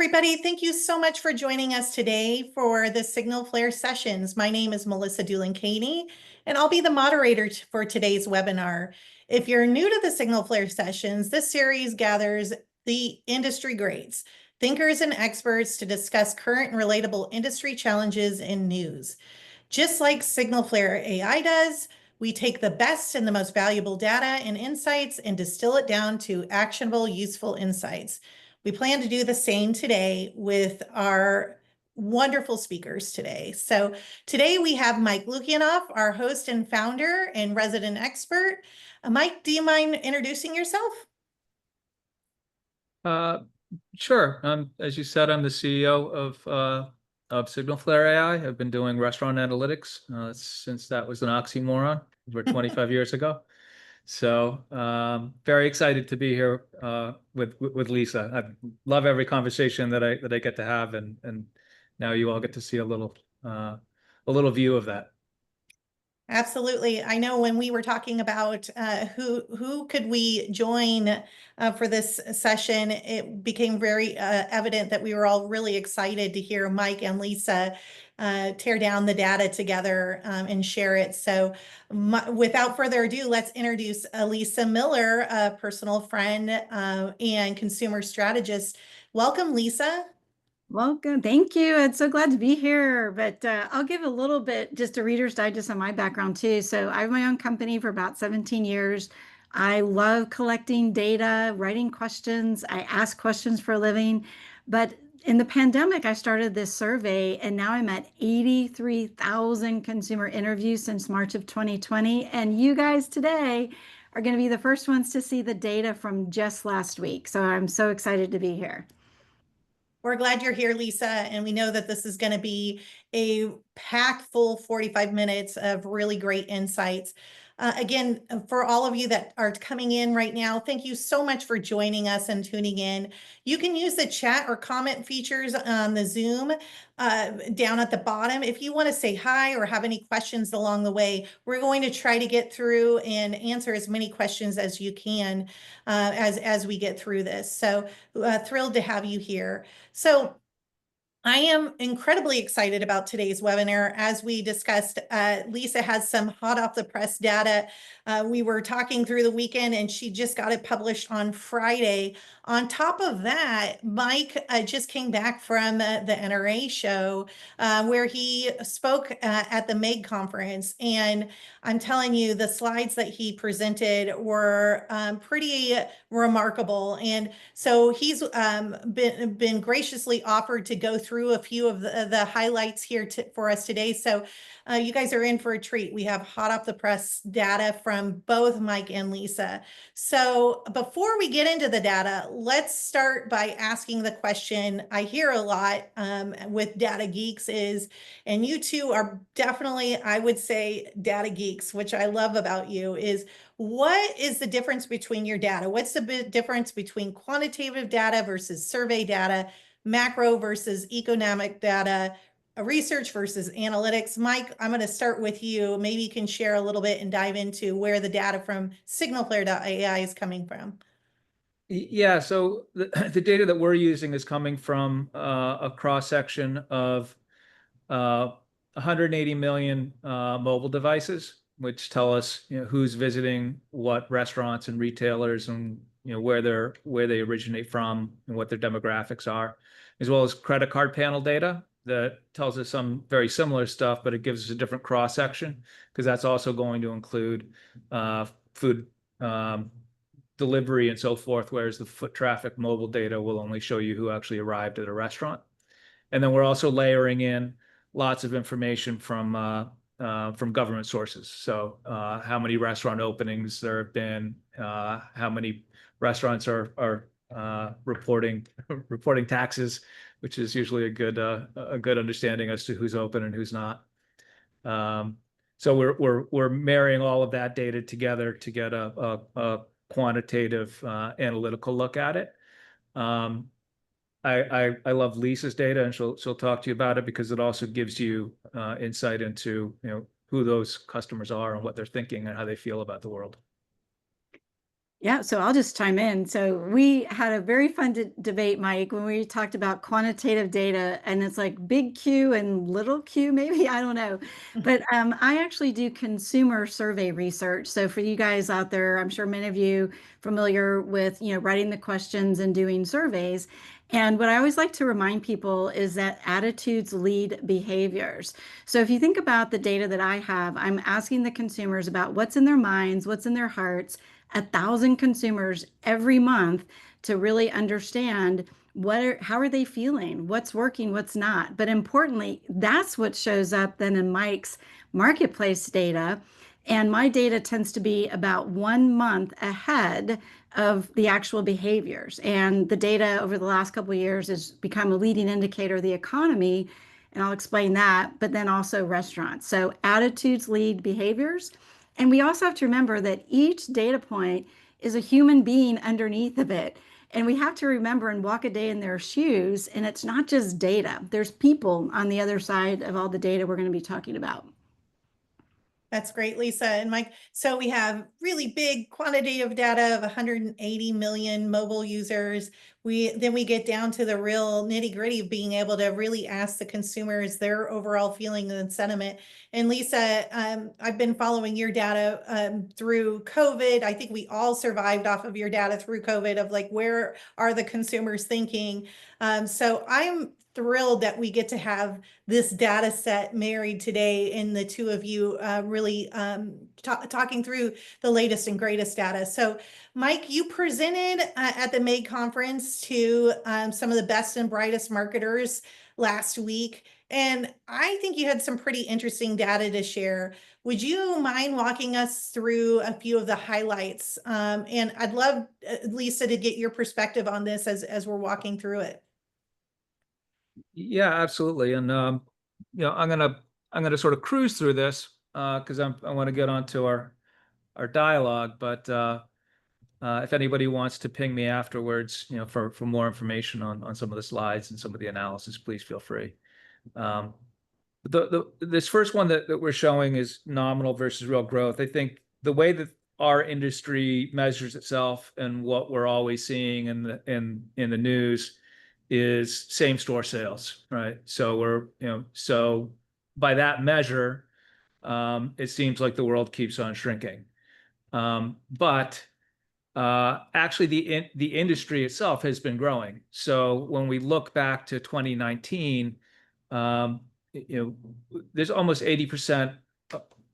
everybody. Thank you so much for joining us today for the SignalFlare Sessions. My name is Melissa Doolan-Caney, and I'll be the moderator for today's webinar. If you're new to the SignalFlare Sessions, this series gathers the industry greats, thinkers and experts to discuss current and relatable industry challenges and news. Just like SignalFlare AI does, we take the best and the most valuable data and insights and distill it down to actionable, useful insights. We plan to do the same today with our wonderful speakers today. So today we have Mike Lukianoff, our host and founder and resident expert. Mike, do you mind introducing yourself? Sure. As you said, I'm the CEO of SignalFlare AI. I've been doing restaurant analytics since that was an oxymoron over 25 years ago. So very excited to be here with Lisa. I love every conversation that I get to have, and now you all get to see a little view of that. Absolutely. I know when we were talking about who could we join for this session, it became very evident that we were all really excited to hear Mike and Lisa tear down the data together and share it. So without further ado, let's introduce Lisa Miller, a personal friend and consumer strategist. Welcome, Lisa. Welcome. Thank you. I'm so glad to be here. But I'll give a little bit, just a Reader's Digest on my background too. So I have my own company for about 17 years. I love collecting data, writing questions. I ask questions for a living. But in the pandemic, I started this survey, and now I'm at 83,000 consumer interviews since March of 2020. And you guys today are going to be the first ones to see the data from just last week. So I'm so excited to be here. We're glad you're here, Lisa, and we know that this is going to be a packed full 45 minutes of really great insights. Again, for all of you that are coming in right now, thank you so much for joining us and tuning in. You can use the chat or comment features on the Zoom down at the bottom. If you want to say hi or have any questions along the way, we're going to try to get through and answer as many questions as you can as we get through this. So thrilled to have you here. So I am incredibly excited about today's webinar. As we discussed, Lisa has some hot off the press data. We were talking through the weekend and she just got it published on Friday. On top of that, Mike just came back from the NRA show where he spoke at the MEG conference. And I'm telling you, the slides that he presented were pretty remarkable. And so he's been graciously offered to go through a few of the highlights here for us today. So you guys are in for a treat. We have hot off the press data from both Mike and Lisa. So before we get into the data, let's start by asking the question I hear a lot with data geeks is, and you two are definitely, I would say, data geeks, which I love about you, is what is the difference between your data? What's the difference between quantitative data versus survey data, macro versus economic data, research versus analytics? Mike, I'm going to start with you. Maybe you can share a little bit and dive into where the data from SignalFlare.ai is coming from. Yeah, so the data that we're using is coming from a cross-section of 180 million mobile devices, which tell us who's visiting what restaurants and retailers, and where they originate from and what their demographics are, as well as credit card panel data that tells us some very similar stuff, but it gives us a different cross section because that's also going to include food delivery and so forth, whereas the foot traffic mobile data will only show you who actually arrived at a restaurant. And then we're also layering in lots of information from government sources. So how many restaurant openings there have been, how many restaurants are reporting taxes, which is usually a good understanding as to who's open and who's not. So we're marrying all of that data together to get a quantitative analytical look at it. I love Lisa's data, and she'll talk to you about it because it also gives you insight into who those customers are and what they're thinking and how they feel about the world. Yeah, so I'll just chime in. So we had a very fun debate, Mike, when we talked about quantitative data, and it's like big Q and little q, maybe, I don't know. But I actually do consumer survey research. So for you guys out there, I'm sure many of you familiar with, writing the questions and doing surveys. And what I always like to remind people is that attitudes lead behaviors. So if you think about the data that I have, I'm asking the consumers about what's in their minds, what's in their hearts, 1,000 consumers every month to really understand how are they feeling, what's working, what's not. But importantly, that's what shows up then in Mike's marketplace data. And my data tends to be about 1 month ahead of the actual behaviors. And the data over the last couple of years has become a leading indicator of the economy. And I'll explain that, but then also restaurants. So attitudes lead behaviors. And we also have to remember that each data point is a human being underneath of it. And we have to remember and walk a day in their shoes. And it's not just data, there's people on the other side of all the data we're going to be talking about. That's great, Lisa and Mike. So we have really big quantitative data of 180 million mobile users. Then we get down to the real nitty gritty of being able to really ask the consumers their overall feeling and sentiment. And Lisa, I've been following your data through COVID. I think we all survived off of your data through COVID of like, where are the consumers thinking? So I'm thrilled that we get to have this data set married today and the two of you really talking through the latest and greatest data. So Mike, you presented at the May conference to some of the best and brightest marketers last week. And I think you had some pretty interesting data to share. Would you mind walking us through a few of the highlights? And I'd love, Lisa, to get your perspective on this as we're walking through it. Yeah, absolutely. And I'm gonna sort of cruise through this because I want to get onto our dialogue. But if anybody wants to ping me afterwards, for more information on some of the slides and some of the analysis, please feel free. This first one that we're showing is nominal versus real growth. I think the way that our industry measures itself and what we're always seeing in the news is same store sales, right? So so by that measure, it seems like the world keeps on shrinking. But actually the industry itself has been growing. So when we look back to 2019, there's almost 80%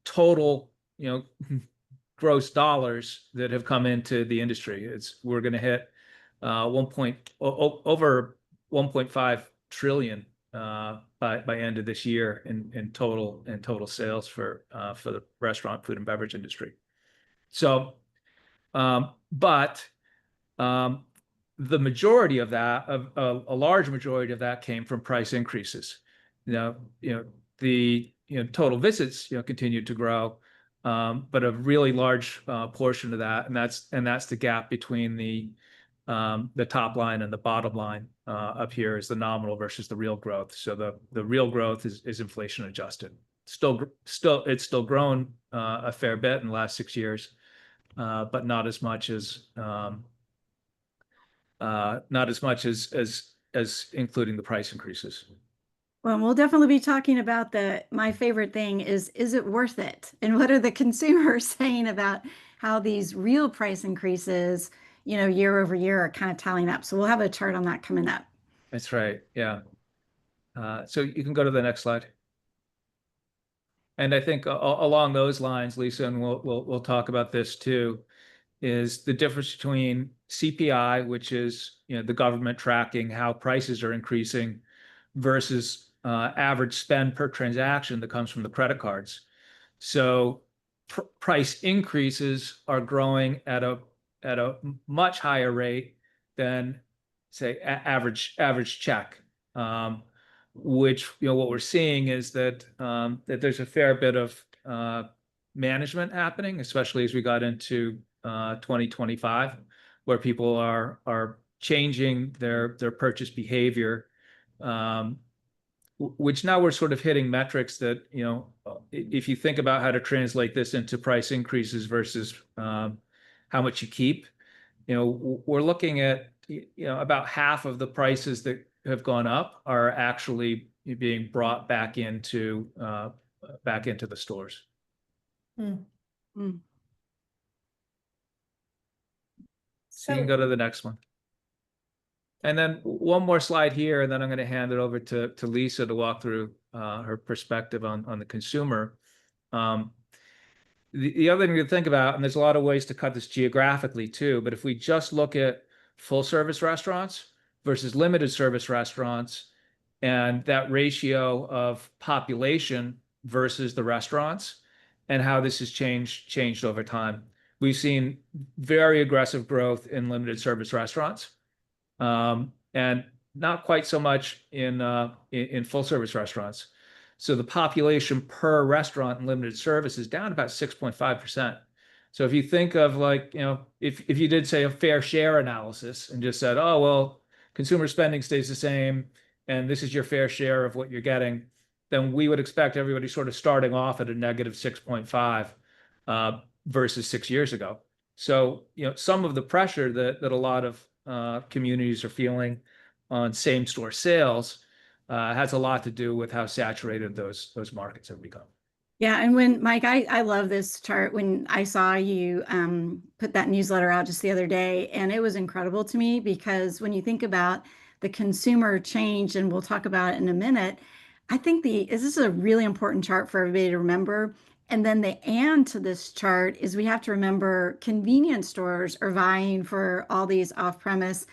total, gross dollars that have come into the industry. We're going to hit over 1.5 trillion by end of this year in total sales for the restaurant, food and beverage industry. So, but the majority of that, a large majority of that, came from price increases. The total visits continued to grow, but a really large portion of that, and that's the gap between the top line and the bottom line up here is the nominal versus the real growth. So the real growth is inflation adjusted. It's still grown a fair bit in the last 6 years, but not as much as including the price increases. Well, we'll definitely be talking about my favorite thing is it worth it? And what are the consumers saying about how these real price increases, year over year are kind of tallying up. So we'll have a chart on that coming up. That's right. Yeah. So you can go to the next slide. And I think along those lines, Lisa, and we'll talk about this too, is the difference between CPI, which is the government tracking how prices are increasing, versus average spend per transaction that comes from the credit cards. So price increases are growing at a much higher rate than, say, average check. Which what we're seeing is that there's a fair bit of management happening, especially as we got into 2025, where people are changing their purchase behavior, which now we're sort of hitting metrics that if you think about how to translate this into price increases versus how much you keep, we're looking at, about half of the prices that have gone up are actually being brought back into the stores. Hmm. Mm. So you can go to the next one. And then one more slide here, and then I'm going to hand it over to Lisa to walk through her perspective on the consumer. The other thing to think about, and there's a lot of ways to cut this geographically too, but if we just look at full service restaurants versus limited service restaurants, and that ratio of population versus the restaurants, and how this has changed over time. We've seen very aggressive growth in limited service restaurants, and not quite so much in full service restaurants. So the population per restaurant in limited service is down about 6.5%. So if you think of, like, if you did, say, a fair share analysis and just said, oh, well, consumer spending stays the same, and this is your fair share of what you're getting, then we would expect everybody sort of starting off at a negative 6.5 versus 6 years ago. So, some of the pressure that a lot of communities are feeling on same store sales has a lot to do with how saturated those markets have become. Yeah, and when Mike, I love this chart. When I saw you put that newsletter out just the other day, and it was incredible to me, because when you think about the consumer change, and we'll talk about it in a minute, I think this is a really important chart for everybody to remember. And then the and to this chart is we have to remember convenience stores are vying for all these off-premise,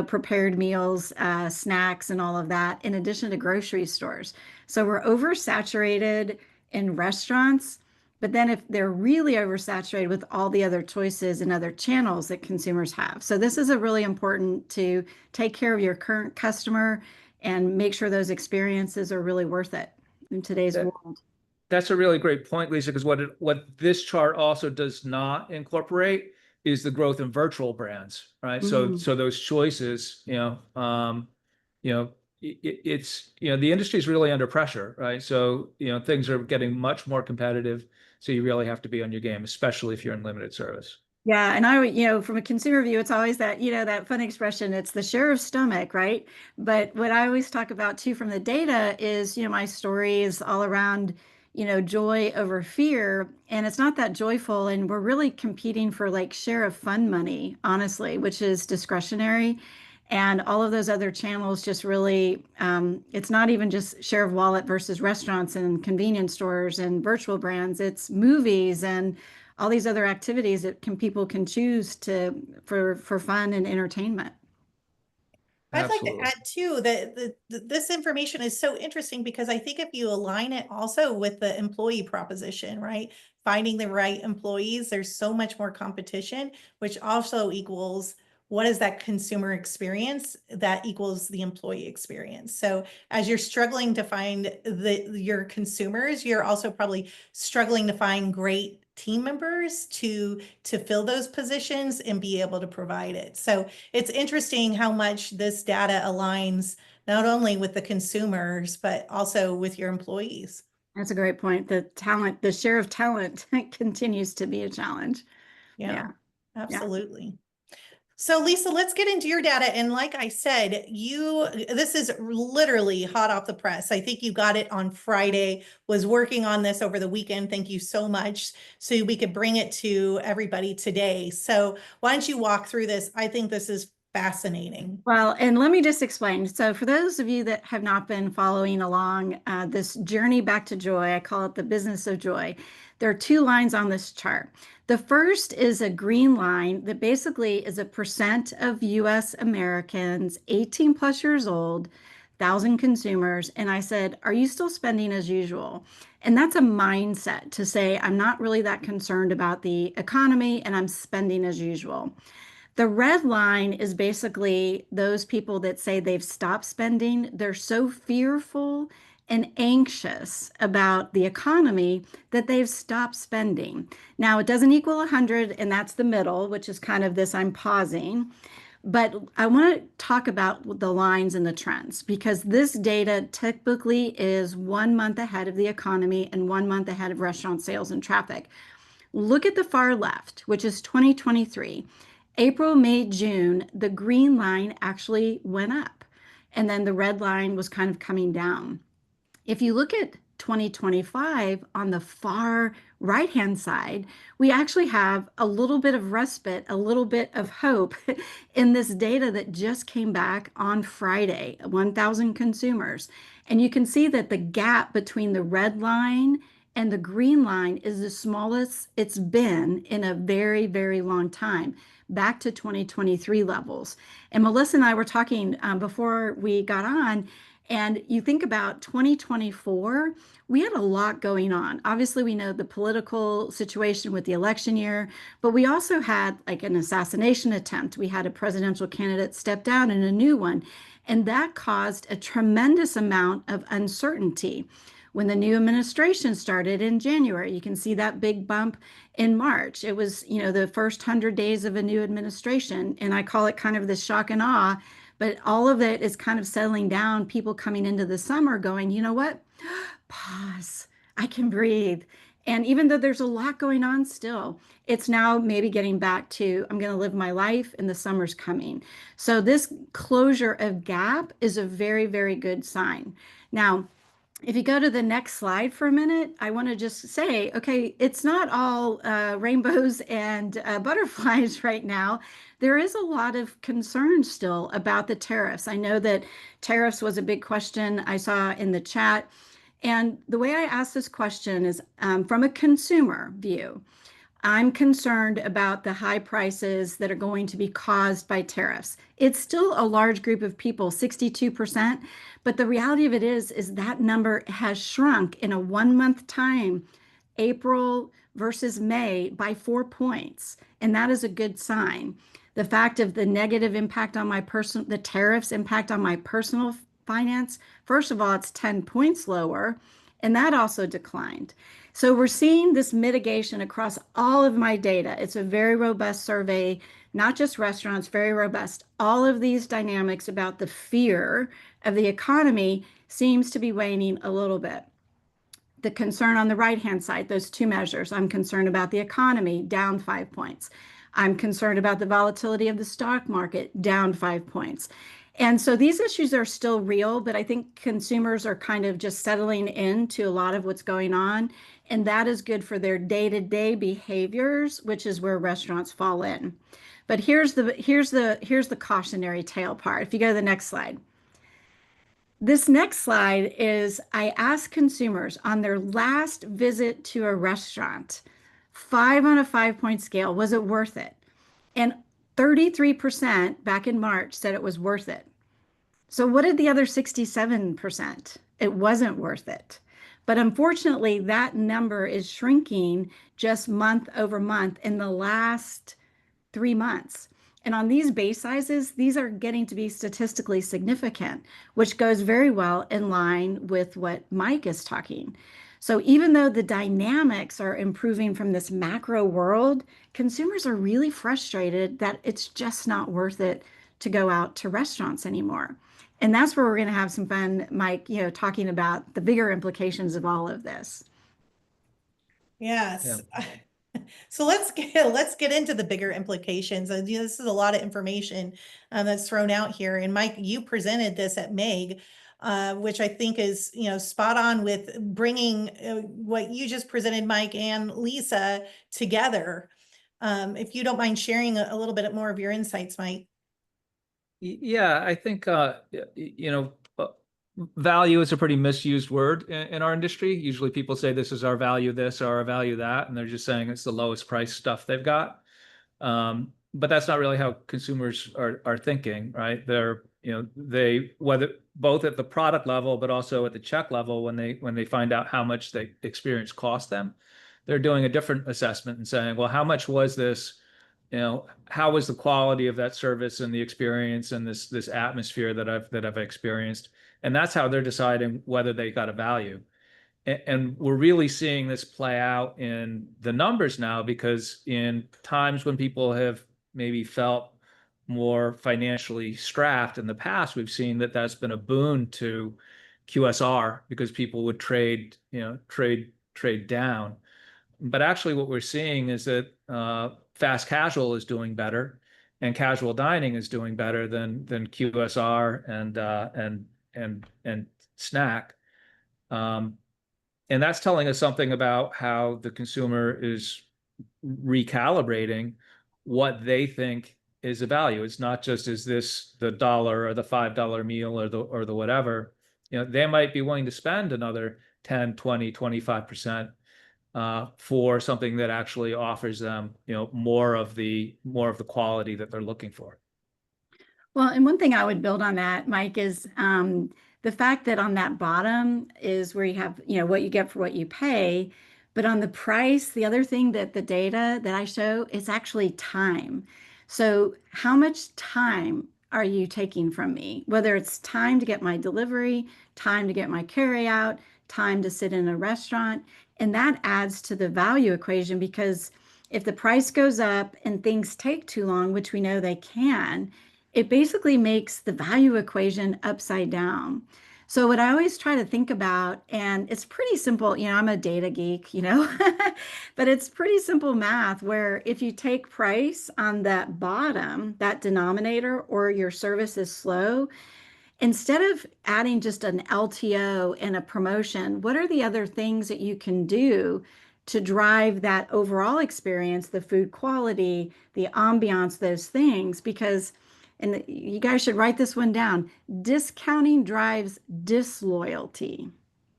prepared meals, snacks, and all of that, in addition to grocery stores. So we're oversaturated in restaurants, but then if they're really oversaturated with all the other choices and other channels that consumers have. So this is a really important to take care of your current customer and make sure those experiences are really worth it in today's world. That's a really great point, Lisa, because what this chart also does not incorporate is the growth in virtual brands, right? So those choices, it's, the industry is really under pressure, right? So, things are getting much more competitive. So you really have to be on your game, especially if you're in limited service. Yeah, and I, from a consumer view, it's always that, that fun expression, it's the share of stomach, right? But what I always talk about too from the data is, my story is all around, joy over fear, and it's not that joyful, and we're really competing for like share of fun money, honestly, which is discretionary. And all of those other channels just really, it's not even just share of wallet versus restaurants and convenience stores and virtual brands, it's movies and all these other activities that people can choose for fun and entertainment. I'd like Absolutely. to add too that this information is so interesting, because I think if you align it also with the employee proposition, right? Finding the right employees, there's so much more competition, which also equals what is that consumer experience that equals the employee experience. So as you're struggling to find your consumers, you're also probably struggling to find great team members to fill those positions and be able to provide it. So it's interesting how much this data aligns not only with the consumers, but also with your employees. That's a great point. The share of talent continues to be a challenge. Yeah, absolutely. So Lisa, let's get into your data. And like I said, this is literally hot off the press. I think you got it on Friday, was working on this over the weekend. Thank you so much. So we could bring it to everybody today. So why don't you walk through this? I think this is fascinating. Well, and let me just explain. So for those of you that have not been following along this journey back to joy, I call it the business of joy. There are two lines on this chart. The first is a green line that basically is a percent of US Americans 18 plus years old, 1,000 consumers. And I said, are you still spending as usual? And that's a mindset to say, I'm not really that concerned about the economy and I'm spending as usual. The red line is basically those people that say they've stopped spending. They're so fearful and anxious about the economy that they've stopped spending. Now, it doesn't equal 100, and that's the middle, which is kind of this I'm pausing. But I want to talk about the lines and the trends, because this data typically is 1 month ahead of the economy and 1 month ahead of restaurant sales and traffic. Look at the far left, which is 2023. April, May, June, the green line actually went up, and then the red line was kind of coming down. If you look at 2025 on the far right-hand side, we actually have a little bit of respite, a little bit of hope in this data that just came back on Friday, 1,000 consumers. And you can see that the gap between the red line and the green line is the smallest it's been in a very, very long time, back to 2023 levels. And Melissa and I were talking before we got on, and you think about 2024, we had a lot going on. Obviously, we know the political situation with the election year, but we also had like an assassination attempt. We had a presidential candidate step down and a new one, and that caused a tremendous amount of uncertainty. When the new administration started in January, you can see that big bump in March. It was, the first 100 days of a new administration, and I call it kind of the shock and awe. But all of it is kind of settling down, people coming into the summer going, you know what? Pause. I can breathe. And even though there's a lot going on still, it's now maybe getting back to, I'm going to live my life and the summer's coming. So this closure of gap is a very, very good sign. Now, if you go to the next slide for a minute, I want to just say, okay, it's not all rainbows and butterflies right now. There is a lot of concern still about the tariffs. I know that tariffs was a big question I saw in the chat. And the way I ask this question is from a consumer view. I'm concerned about the high prices that are going to be caused by tariffs. It's still a large group of people, 62%, but the reality of it is that number has shrunk in a 1 month time, April versus May, by 4 points. And that is a good sign. The fact of the negative impact on the tariffs impact on my personal finance, first of all, it's 10 points lower, and that also declined. So we're seeing this mitigation across all of my data. It's a very robust survey, not just restaurants, very robust. All of these dynamics about the fear of the economy seems to be waning a little bit. The concern on the right-hand side, those two measures, I'm concerned about the economy, down 5 points. I'm concerned about the volatility of the stock market, down 5 points. And so these issues are still real, but I think consumers are kind of just settling into a lot of what's going on. And that is good for their day-to-day behaviors, which is where restaurants fall in. But here's the cautionary tale part. If you go to the next slide. This next slide is, I asked consumers on their last visit to a restaurant, 5 on a 5-point scale, was it worth it? And 33% back in March said it was worth it. So what did the other 67%? It wasn't worth it. But unfortunately, that number is shrinking just month over month in the last 3 months. And on these base sizes, these are getting to be statistically significant, which goes very well in line with what Mike is talking. So even though the dynamics are improving from this macro world, consumers are really frustrated that it's just not worth it to go out to restaurants anymore. And that's where we're going to have some fun, Mike, talking about the bigger implications of all of this. Yes. Yeah. So let's get into the bigger implications. This is a lot of information that's thrown out here. And Mike, you presented this at MEG, which I think is spot on with bringing what you just presented, Mike and Lisa, together. If you don't mind sharing a little bit more of your insights, Mike. Yeah, I think value is a pretty misused word in our industry. Usually people say this is our value this or our value that, and they're just saying it's the lowest price stuff they've got. But that's not really how consumers are thinking, right? They whether both at the product level, but also at the check level, when they find out how much the experience cost them, they're doing a different assessment and saying, well, how much was this? How was the quality of that service and the experience and this atmosphere that I've experienced? And that's how they're deciding whether they got a value. And we're really seeing this play out in the numbers now, because in times when people have maybe felt more financially strapped in the past, we've seen that that's been a boon to QSR, because people would trade down. But actually what we're seeing is that fast casual is doing better, and casual dining is doing better than QSR and snack. And that's telling us something about how the consumer is recalibrating what they think is a value. It's not just, is this the $1 or the $5 meal or the whatever. They might be willing to spend another 10, 20, 25% for something that actually offers them, more of the quality that they're looking for. Well, and one thing I would build on that, Mike, is the fact that on that bottom is where you have, what you get for what you pay. But on the price, the other thing that the data that I show is actually time. So how much time are you taking from me? Whether it's time to get my delivery, time to get my carry out, time to sit in a restaurant. And that adds to the value equation, because if the price goes up and things take too long, which we know they can, it basically makes the value equation upside down. So what I always try to think about, and it's pretty simple, I'm a data geek, but it's pretty simple math where if you take price on that bottom, that denominator, or your service is slow, instead of adding just an LTO and a promotion, what are the other things that you can do to drive that overall experience, the food quality, the ambiance, those things? Because, and you guys should write this one down, discounting drives disloyalty,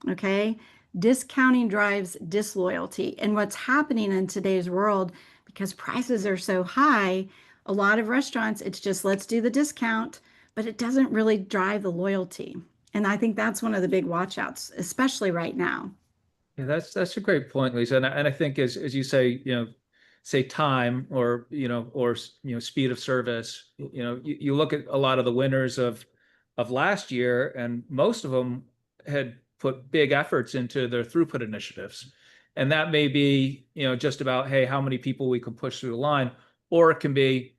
okay? Discounting drives disloyalty. And what's happening in today's world, because prices are so high, a lot of restaurants, it's just, let's do the discount, but it doesn't really drive the loyalty. And I think that's one of the big watch outs, especially right now. Yeah, that's a great point, Lisa. And I think as you say, say time or speed of service, you look at a lot of the winners of last year, and most of them had put big efforts into their throughput initiatives. And that may be, just about, hey, how many people we can push through the line, or it can be,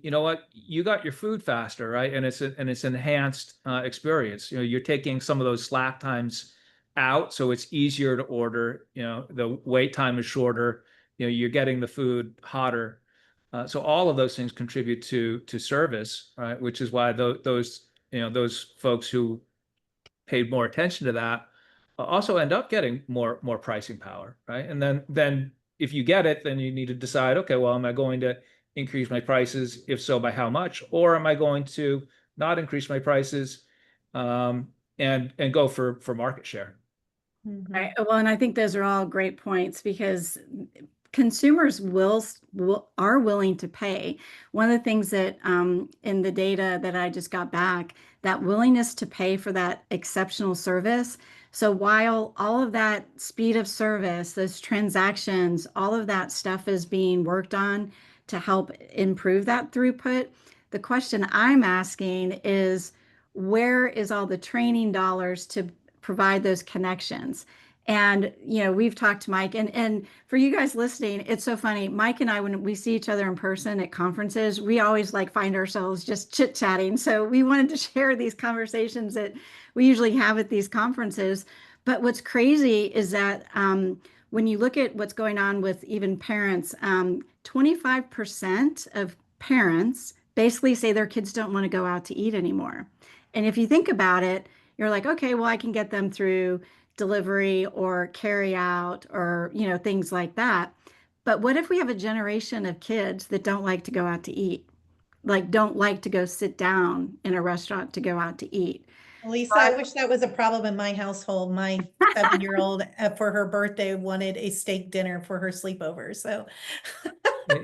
what, you got your food faster, right? And it's enhanced experience. You're taking some of those slack times out, so it's easier to order. The wait time is shorter. You're getting the food hotter. So all of those things contribute to service, right? Which is why those folks who paid more attention to that also end up getting more pricing power, right? And then if you get it, then you need to decide, okay, well, am I going to increase my prices? If so, by how much? Or am I going to not increase my prices and go for market share? Right. Well, and I think those are all great points, because consumers are willing to pay. One of the things that in the data that I just got back, that willingness to pay for that exceptional service. So while all of that speed of service, those transactions, all of that stuff is being worked on to help improve that throughput, the question I'm asking is, where is all the training dollars to provide those connections? And, we've talked to Mike, and for you guys listening, it's so funny. Mike and I, when we see each other in person at conferences, we always find ourselves just chit chatting. So we wanted to share these conversations that we usually have at these conferences. But what's crazy is that when you look at what's going on with even parents, 25% of parents basically say their kids don't want to go out to eat anymore. And if you think about it, you're like, okay, well, I can get them through delivery or carry out or, things like that. But what if we have a generation of kids that don't like to go out to eat, don't like to go sit down in a restaurant to go out to eat? Lisa, I wish that was a problem in my household. My 7-year-old for her birthday wanted a steak dinner for her sleepover. So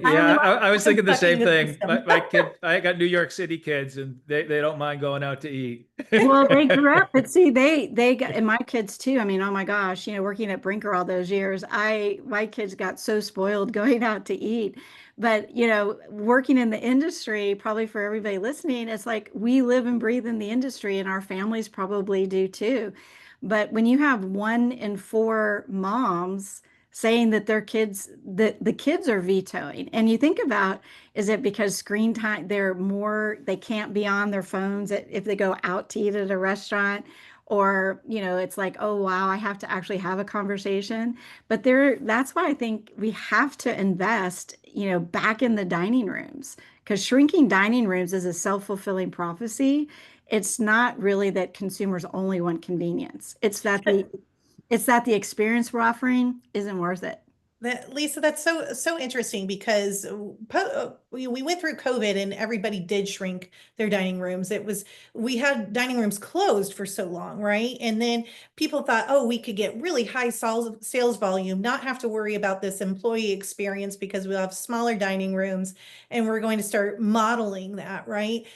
yeah, I was thinking the same the thing. system. My kid, I got New York City kids, and they don't mind going out to eat. Well, they grew up, but see, they got, and my kids too. I mean, oh my gosh, working at Brinker all those years, my kids got so spoiled going out to eat. But, working in the industry, probably for everybody listening, it's like we live and breathe in the industry, and our families probably do too. But when you have 1 in 4 moms saying that their kids, that the kids are vetoing, and you think about, is it because screen time, they can't be on their phones if they go out to eat at a restaurant? or, it's like, oh, wow, I have to actually have a conversation. But that's why I think we have to invest, back in the dining rooms, because shrinking dining rooms is a self-fulfilling prophecy. It's not really that consumers only want convenience. It's that the experience we're offering isn't worth it. Lisa, that's so interesting because we went through COVID and everybody did shrink their dining rooms. We had dining rooms closed for so long, right? And then people thought, oh, we could get really high sales volume, not have to worry about this employee experience because we'll have smaller dining rooms, and we're going to start modeling that, right?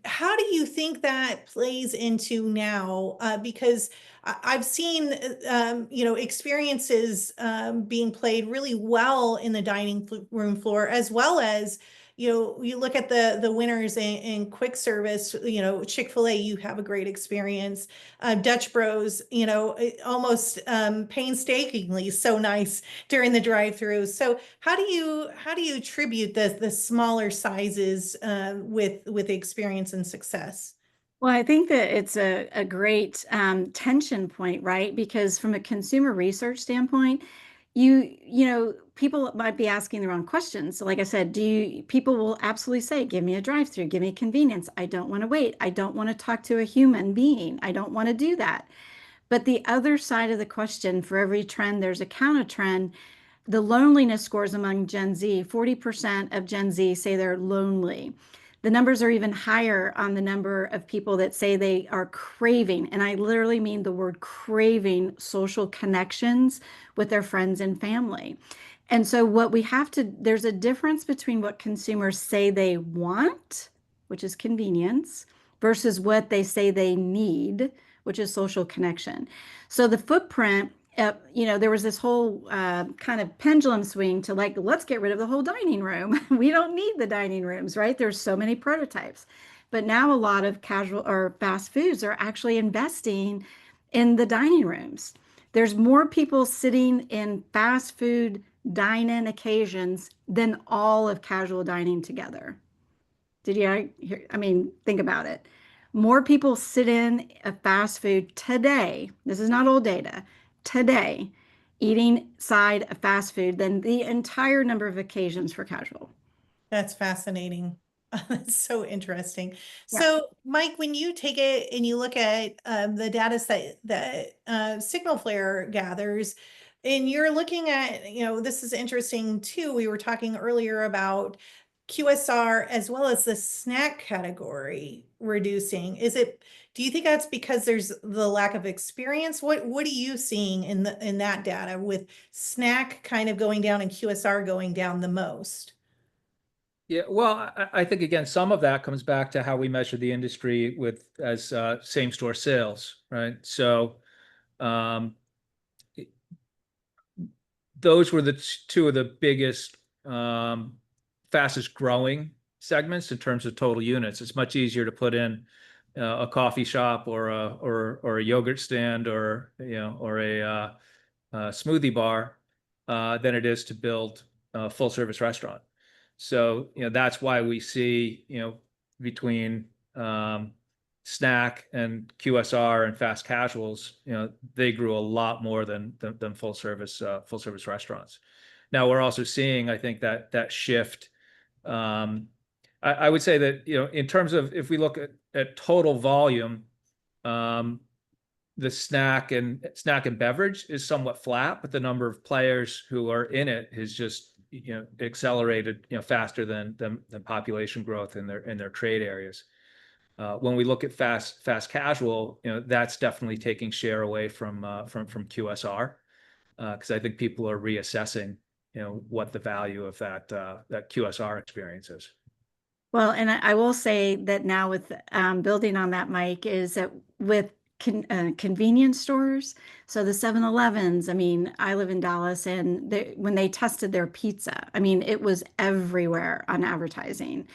How do you think that plays into now? Because I've seen, experiences being played really well in the dining room floor, as well as, you look at the winners in quick service, Chick-fil-A, you have a great experience. Dutch Bros, almost painstakingly so nice during the drive-through. So how do you attribute the smaller sizes with experience and success? Well, I think that it's a great tension point, right? Because from a consumer research standpoint, people might be asking the wrong questions. So like I said, people will absolutely say, give me a drive-through, give me convenience. I don't want to wait. I don't want to talk to a human being. I don't want to do that. But the other side of the question, for every trend, there's a counter trend. The loneliness scores among Gen Z, 40% of Gen Z say they're lonely. The numbers are even higher on the number of people that say they are craving, and I literally mean the word craving, social connections with their friends and family. And so there's a difference between what consumers say they want, which is convenience, versus what they say they need, which is social connection. So the footprint, there was this whole kind of pendulum swing to like, let's get rid of the whole dining room. We don't need the dining rooms, right? There's so many prototypes. But now a lot of casual or fast foods are actually investing in the dining rooms. There's more people sitting in fast food dine-in occasions than all of casual dining together. Did you hear? I mean, think about it. More people sit in a fast food today. This is not old data. Today, eating side of fast food than the entire number of occasions for casual. That's fascinating. That's so interesting. Yeah. So, Mike, when you take it and you look at the data set that SignalFlare gathers, and you're looking at, this is interesting too. We were talking earlier about QSR as well as the snack category reducing. Do you think that's because there's the lack of experience? What are you seeing in that data with snack kind of going down and QSR going down the most? Yeah, well, I think again, some of that comes back to how we measure the industry as same store sales, right? So those were the two of the biggest, fastest growing segments in terms of total units. It's much easier to put in a coffee shop or a yogurt stand or a smoothie bar than it is to build a full service restaurant. So, that's why we see, between snack and QSR and fast casuals, they grew a lot more than full service restaurants. Now we're also seeing, I think, that shift. I would say that, in terms of if we look at total volume, the snack and beverage is somewhat flat, but the number of players who are in it has just accelerated faster than population growth in their trade areas. When we look at fast casual, that's definitely taking share away from QSR, because I think people are reassessing what the value of that QSR experience is. Well, and I will say that now with building on that, Mike, is that with convenience stores, so the 7-Elevens, I mean, I live in Dallas, and when they tested their pizza, I mean, it was everywhere on advertising.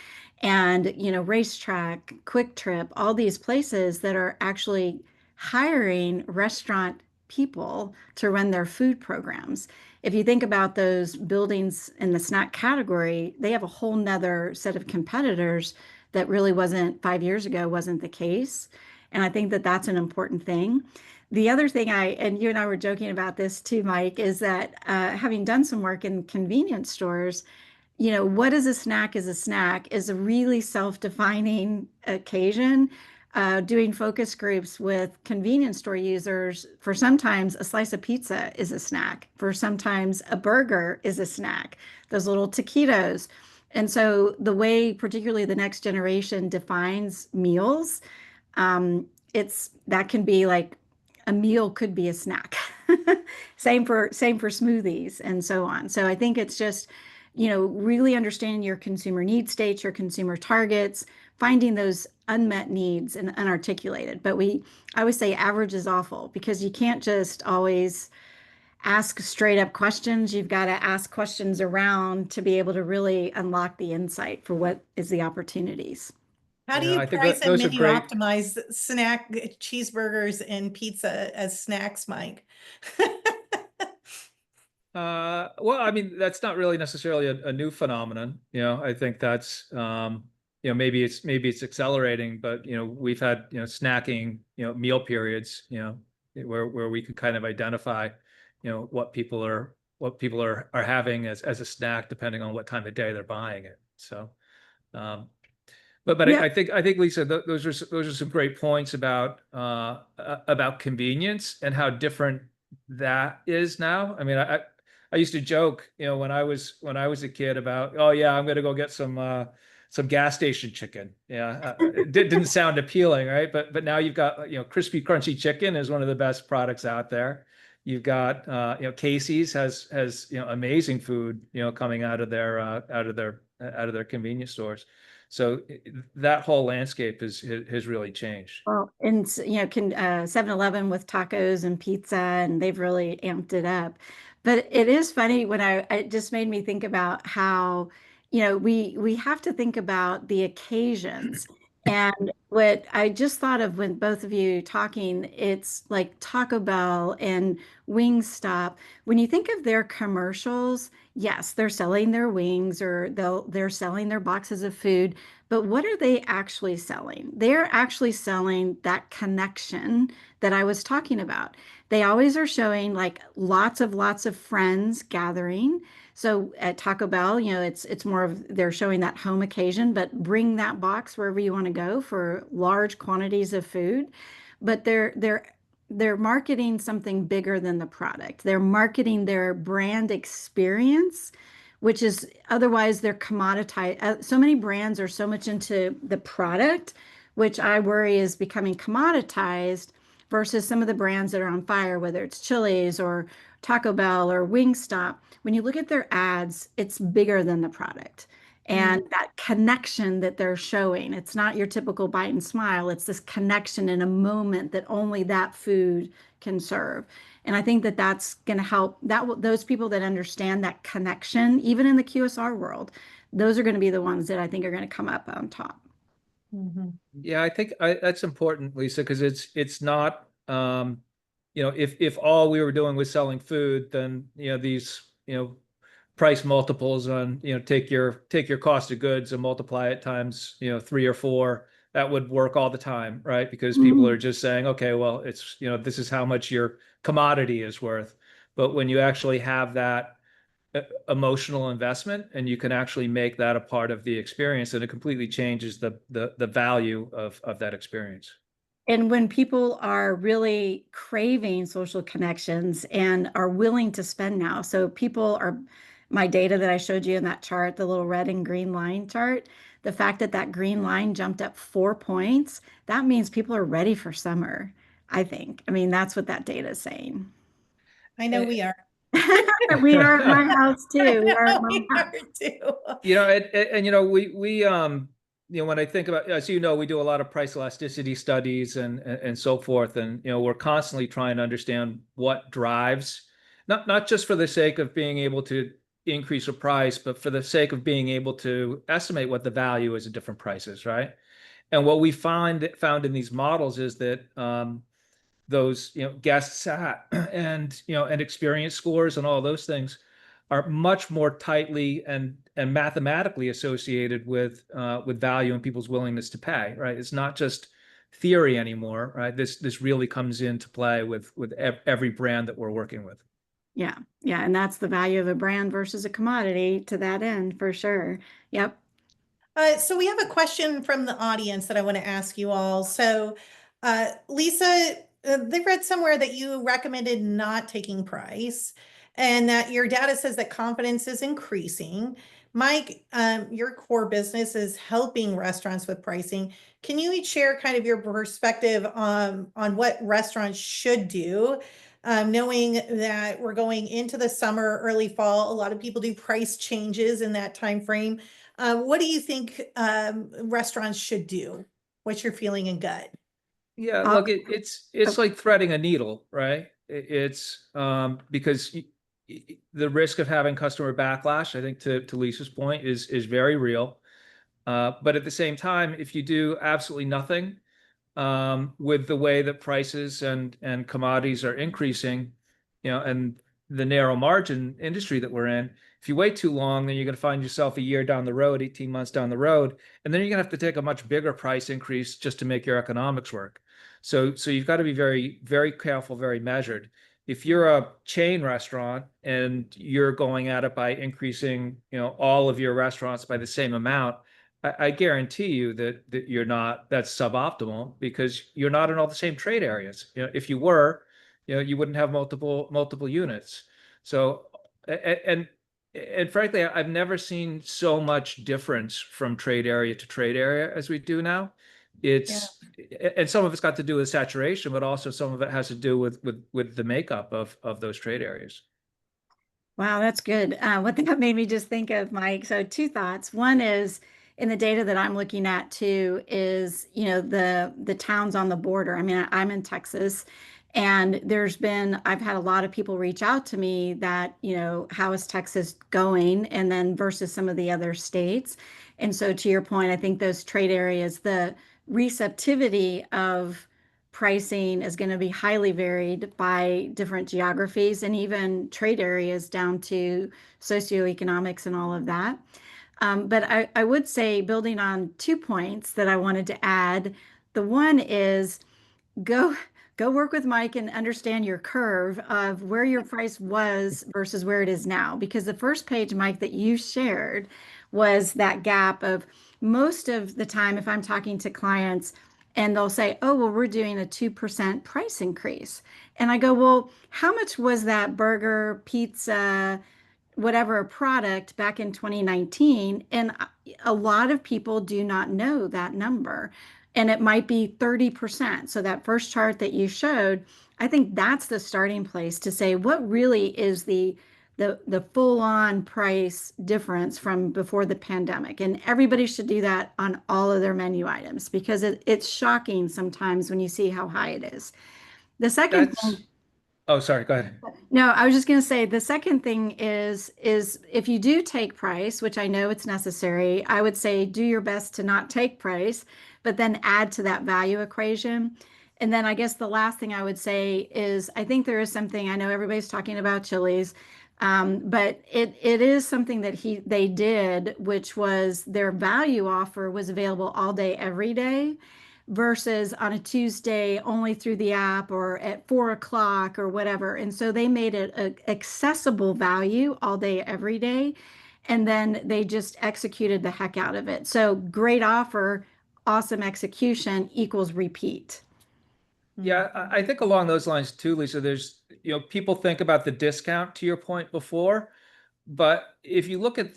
And, Racetrack, Quick Trip, all these places that are actually hiring restaurant people to run their food programs. If you think about those buildings in the snack category, they have a whole nother set of competitors that really wasn't 5 years ago, wasn't the case. And I think that that's an important thing. The other thing and you and I were joking about this too, Mike, is that having done some work in convenience stores, what is a snack is a really self-defining occasion. Doing focus groups with convenience store users, for sometimes a slice of pizza is a snack, for sometimes a burger is a snack, those little taquitos. And so the way, particularly the next generation defines meals, that can be like a meal could be a snack. Same for smoothies and so on. So I think it's just, really understanding your consumer need states, your consumer targets, finding those unmet needs and unarticulated. But I always say average is awful, because you can't just always ask straight up questions. You've got to ask questions around to be able to really unlock the insight for what is the opportunities. How do Yeah, you I think price and those are menu great. optimize snack cheeseburgers and pizza as snacks, Mike? Well, I mean, that's not really necessarily a new phenomenon. I think that's maybe it's accelerating, but we've had snacking meal periods where we can kind of identify what people are having as a snack depending on what time of day they're buying it. So, but Yeah. I think Lisa, those are some great points about convenience and how different that is now. I mean, I used to joke, when I was a kid about, oh yeah, I'm gonna go get some gas station chicken. Yeah, it didn't sound appealing, right? But now you've got crispy, crunchy chicken is one of the best products out there. You've got Casey's has amazing food coming out of their convenience stores. So that whole landscape has really changed. Well, and 7-Eleven with tacos and pizza, and they've really amped it up. But it is funny when it just made me think about how, we have to think about the occasions. And what I just thought of when both of you talking, it's like Taco Bell and Wingstop. When you think of their commercials, yes, they're selling their wings, or they're selling their boxes of food. But what are they actually selling? They're actually selling that connection that I was talking about. They always are showing like lots of friends gathering. So at Taco Bell, it's more of they're showing that home occasion, but bring that box wherever you want to go for large quantities of food. But they're marketing something bigger than the product. They're marketing their brand experience, which is otherwise they're commoditized. So many brands are so much into the product, which I worry is becoming commoditized, versus some of the brands that are on fire, whether it's Chili's or Taco Bell or Wingstop. When you look at their ads, it's bigger than the product. And that connection that they're showing, it's not your typical bite and smile. It's this connection in a moment that only that food can serve. And I think that that's going to help those people that understand that connection, even in the QSR world, those are going to be the ones that I think are going to come up on top. Yeah, I think that's important, Lisa, because it's not if all we were doing was selling food, then these price multiples on take your cost of goods and multiply it times 3 or 4. That would work all the time, right? Because people are just saying, okay, well, it's this is how much your commodity is worth. But when you actually have that emotional investment and you can actually make that a part of the experience, and it completely changes the value of that experience. And when people are really craving social connections and are willing to spend now, so my data that I showed you in that chart, the little red and green line chart, the fact that that green line jumped up 4 points, that means people are ready for summer, I think. I mean, that's what that data is saying. I know we are. We are at my house too. We are at my house too. We when I think about, as we do a lot of price elasticity studies and so forth, and we're constantly trying to understand what drives, not just for the sake of being able to increase a price, but for the sake of being able to estimate what the value is at different prices, right? And what we found in these models is that those guest sat and and experience scores and all those things are much more tightly and mathematically associated with value and people's willingness to pay, right? It's not just theory anymore, right? This really comes into play with every brand that we're working with. Yeah. Yeah. And that's the value of a brand versus a commodity to that end, for sure. Yep. So we have a question from the audience that I want to ask you all. So, Lisa, they've read somewhere that you recommended not taking price and that your data says that confidence is increasing. Mike, your core business is helping restaurants with pricing. Can you each share kind of your perspective on what restaurants should do? Knowing that we're going into the summer, early fall, a lot of people do price changes in that time frame. What do you think restaurants should do? What's your feeling and gut? Yeah, Uh, look, it's like threading a needle, right? It's because the risk of having customer backlash, I think to Lisa's point, is very real. But at the same time, if you do absolutely nothing with the way that prices and commodities are increasing, and the narrow margin industry that we're in, if you wait too long, then you're going to find yourself a year down the road, 18 months down the road, and then you're going to have to take a much bigger price increase just to make your economics work. So you've got to be very, very careful, very measured. If you're a chain restaurant and you're going at it by increasing, all of your restaurants by the same amount, I guarantee you that you're not, that's suboptimal because you're not in all the same trade areas. If you were, you wouldn't have multiple units. So, and frankly, I've never seen so much difference from trade area to trade area as we do now. And some of it's got to do with saturation, but also some of it has to do with the makeup of those trade areas. Wow, that's good. What that made me just think of, Mike. So two thoughts. One is in the data that I'm looking at too is, the towns on the border. I mean, I'm in Texas, and I've had a lot of people reach out to me that, how is Texas going? And then versus some of the other states. And so to your point, I think those trade areas, the receptivity of pricing is going to be highly varied by different geographies and even trade areas down to socioeconomics and all of that. But I would say, building on 2 points that I wanted to add, the one is go work with Mike and understand your curve of where your price was versus where it is now. Because the first page, Mike, that you shared was that gap of most of the time, if I'm talking to clients and they'll say, oh, well, we're doing a 2% price increase. And I go, well, how much was that burger, pizza, whatever product back in 2019? And a lot of people do not know that number. And it might be 30%. So that first chart that you showed, I think that's the starting place to say what really is the full-on price difference from before the pandemic. And everybody should do that on all of their menu items because it's shocking sometimes when you see how high it is. The second thing. Oh, sorry, go ahead. No, I was just going to say the second thing is if you do take price, which I know it's necessary, I would say do your best to not take price, but then add to that value equation. And then I guess the last thing I would say is I think there is something, I know everybody's talking about Chili's, but it is something that they did, which was their value offer was available all day, every day, versus on a Tuesday only through the app or at 4 o'clock or whatever. And so they made it an accessible value all day, every day. And then they just executed the heck out of it. So great offer, awesome execution equals repeat. Yeah, I think along those lines too, Lisa, there's, people think about the discount to your point before, but if you look at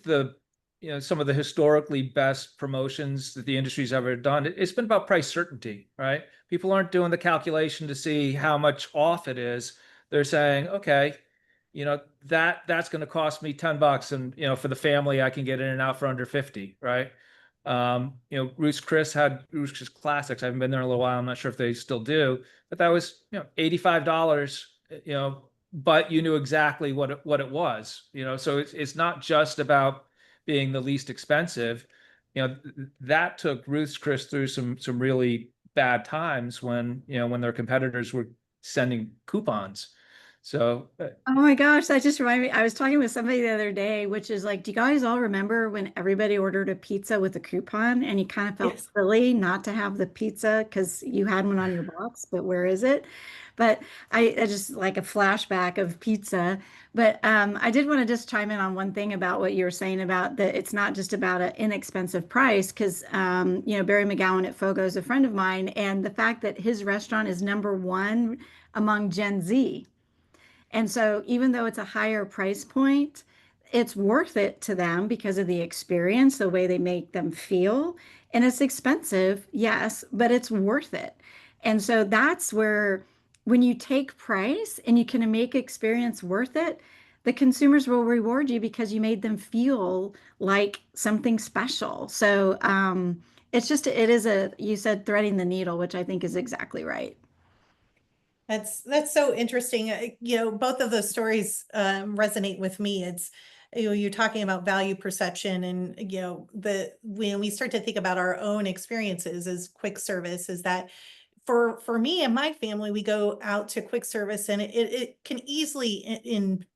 some of the historically best promotions that the industry's ever done, it's been about price certainty, right? People aren't doing the calculation to see how much off it is. They're saying, okay, that's going to cost me $10, and for the family, I can get in and out for under 50, right? Ruth's Chris had Ruth's Chris Classics. I haven't been there in a little while. I'm not sure if they still do, but that was, $85, but you knew exactly what it was, so it's not just about being the least expensive. That took Ruth's Chris through some really bad times when their competitors were sending coupons. So Oh my gosh, that just reminded me. I was talking with somebody the other day, which is like, do you guys all remember when everybody ordered a pizza with a coupon and you kind of felt Yes. silly not to have the pizza because you had one on your box, but where is it? But I just like a flashback of pizza. But I did want to just chime in on one thing about what you were saying about that it's not just about an inexpensive price, because Barry McGowan at Fogo is a friend of mine, and the fact that his restaurant is #1 among Gen Z. And so even though it's a higher price point, it's worth it to them because of the experience, the way they make them feel. And it's expensive, yes, but it's worth it. And so that's where when you take price and you can make experience worth it, the consumers will reward you because you made them feel like something special. So it is you said threading the needle, which I think is exactly right. That's so interesting. Both of those stories resonate with me. It's, you're talking about value perception, and when we start to think about our own experiences as quick service, is that for me and my family, we go out to quick service, and it can easily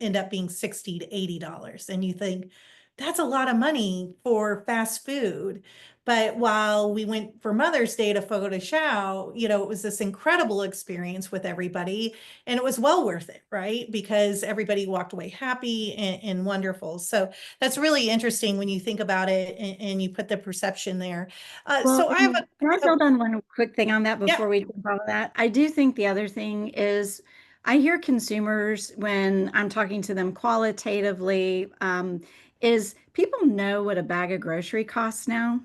end up being $60 to $80. And you think that's a lot of money for fast food. But while we went for Mother's Day to Fogo de Chao, it was this incredible experience with everybody, and it was well worth it, right? Because everybody walked away happy and wonderful. So that's really interesting when you think about it, and you put the perception there. Well, So I have can I build on one quick thing on that yeah. before we jump on that? I do think the other thing is I hear consumers when I'm talking to them qualitatively, is people know what a bag of grocery costs now.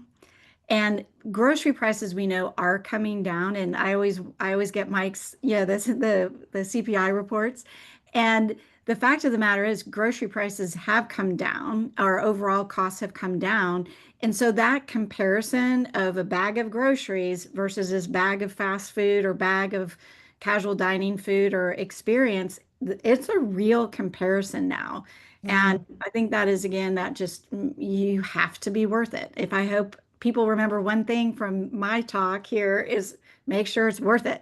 And grocery prices we know are coming down. And I always get Mike's, this the CPI reports. And the fact of the matter is grocery prices have come down, our overall costs have come down. And so that comparison of a bag of groceries versus this bag of fast food or bag of casual dining food or experience, it's a real comparison now. And I think that is, again, that just you have to be worth it. If I hope people remember one thing from my talk here is make sure it's worth it.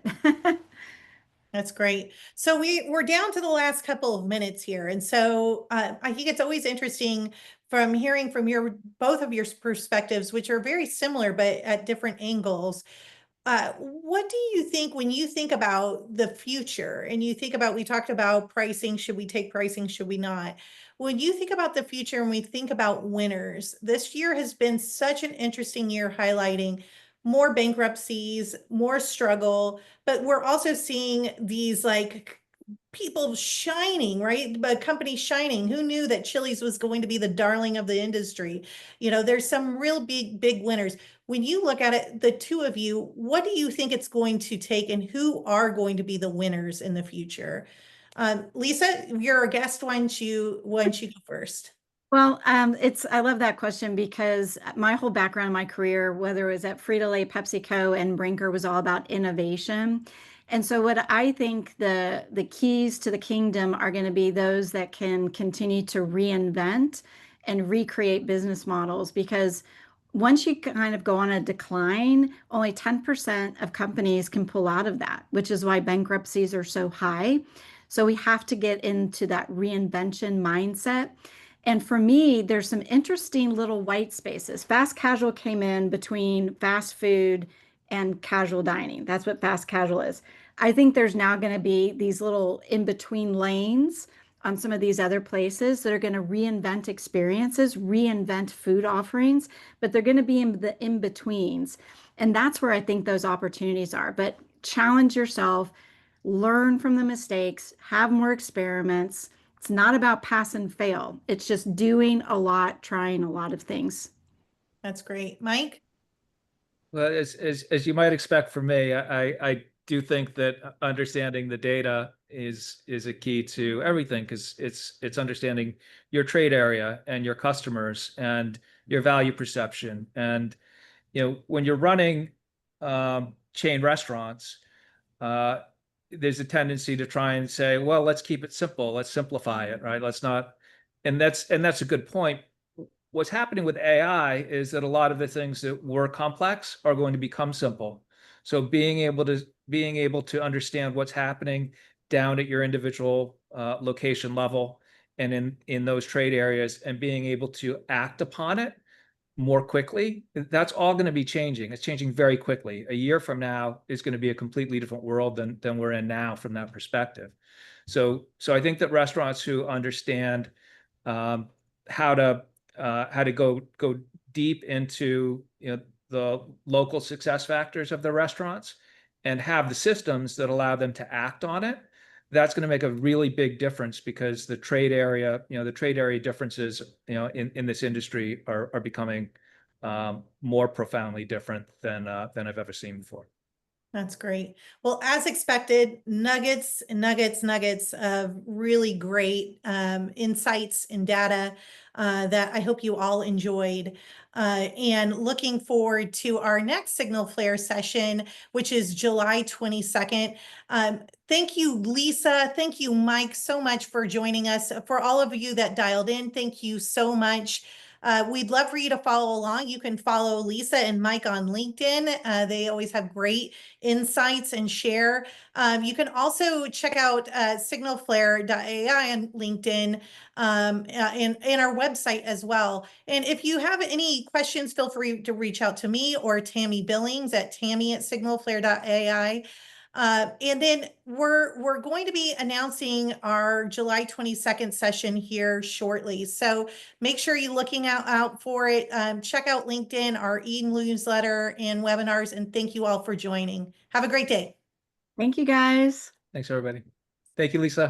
That's great. So we're down to the last couple of minutes here. And so I think it's always interesting from hearing from both of your perspectives, which are very similar, but at different angles. What do you think when you think about the future and you think about, we talked about pricing, should we take pricing, should we not? When you think about the future and we think about winners, this year has been such an interesting year, highlighting more bankruptcies, more struggle, but we're also seeing these like people shining, right? But companies shining. Who knew that Chili's was going to be the darling of the industry? There's some real big winners. When you look at it, the two of you, what do you think it's going to take, and who are going to be the winners in the future? Lisa, you're a guest. Why don't you go first? Well, I love that question because my whole background, my career, whether it was at Frito-Lay, PepsiCo, and Brinker, was all about innovation. And so what I think the keys to the kingdom are going to be those that can continue to reinvent and recreate business models, because once you kind of go on a decline, only 10% of companies can pull out of that, which is why bankruptcies are so high. So we have to get into that reinvention mindset. And for me, there's some interesting little white spaces. Fast casual came in between fast food and casual dining. That's what fast casual is. I think there's now going to be these little in-between lanes on some of these other places that are going to reinvent experiences, reinvent food offerings, but they're going to be in the in-betweens. And that's where I think those opportunities are. But challenge yourself, learn from the mistakes, have more experiments. It's not about pass and fail. It's just doing a lot, trying a lot of things. That's great. Mike? Well, as you might expect from me, I do think that understanding the data is a key to everything, because it's understanding your trade area and your customers and your value perception. And when you're running chain restaurants, there's a tendency to try and say, well, let's keep it simple, let's simplify it, right? Let's not, and that's a good point. What's happening with AI is that a lot of the things that were complex are going to become simple. So being able to understand what's happening down at your individual location level and in those trade areas, and being able to act upon it more quickly. That's all going to be changing. It's changing very quickly. A year from now is going to be a completely different world than we're in now from that perspective. So I think that restaurants who understand how to go deep into the local success factors of the restaurants and have the systems that allow them to act on it, that's going to make a really big difference, because the trade area differences in this industry are becoming more profoundly different than I've ever seen before. That's great. Well, as expected, nuggets and nuggets of really great insights and data that I hope you all enjoyed. And looking forward to our next SignalFlare session, which is July 22nd. Thank you, Lisa. Thank you, Mike, so much for joining us. For all of you that dialed in, thank you so much. We'd love for you to follow along. You can follow Lisa and Mike on LinkedIn. They always have great insights and share. You can also check out SignalFlare.ai on LinkedIn and our website as well. And if you have any questions, feel free to reach out to me or Tammy Billings at Tammy@SignalFlare.ai. And then we're going to be announcing our July 22nd session here shortly. So make sure you're looking out for it. Check out LinkedIn, our e-newsletter and webinars, and thank you all for joining. Have a great day. Thank you, guys. Thanks, everybody. Thank you, Lisa.